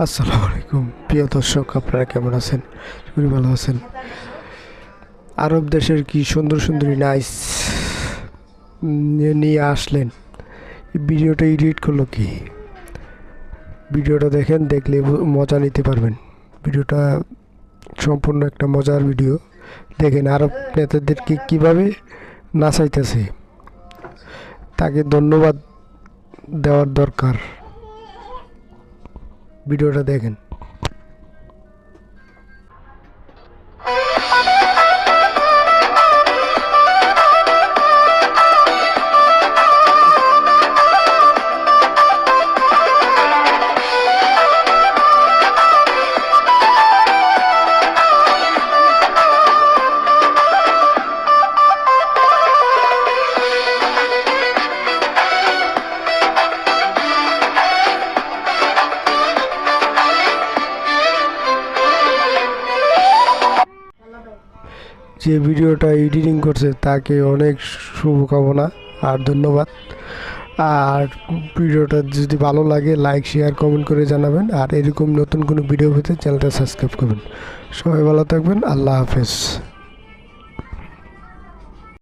আসসালামু আলাইকুম প্রিয় দর্শক, আপনারা কেমন আছেন? খুবই ভালো আছেন। আরব দেশের কি সুন্দর সুন্দরী নাইস নিয়ে আসলেন। এই ভিডিওটা এডিট করলো কি? ভিডিওটা দেখেন, দেখলে মজা নিতে পারবেন। ভিডিওটা সম্পূর্ণ একটা মজার ভিডিও। দেখেন আরব নেতাদেরকে কীভাবে নাচাইতেছে। তাকে ধন্যবাদ দেওয়ার দরকার। ভিডিওটা দেখেন। যে ভিডিওটা এডিটিং করছে তাকে অনেক শুভকামনা আর ধন্যবাদ। আর ভিডিওটা যদি ভালো লাগে লাইক শেয়ার কমেন্ট করে জানাবেন। আর এরকম নতুন কোনো ভিডিও পেতে চ্যানেলটা সাবস্ক্রাইব করবেন। সবাই ভালো থাকবেন। আল্লাহ হাফেজ।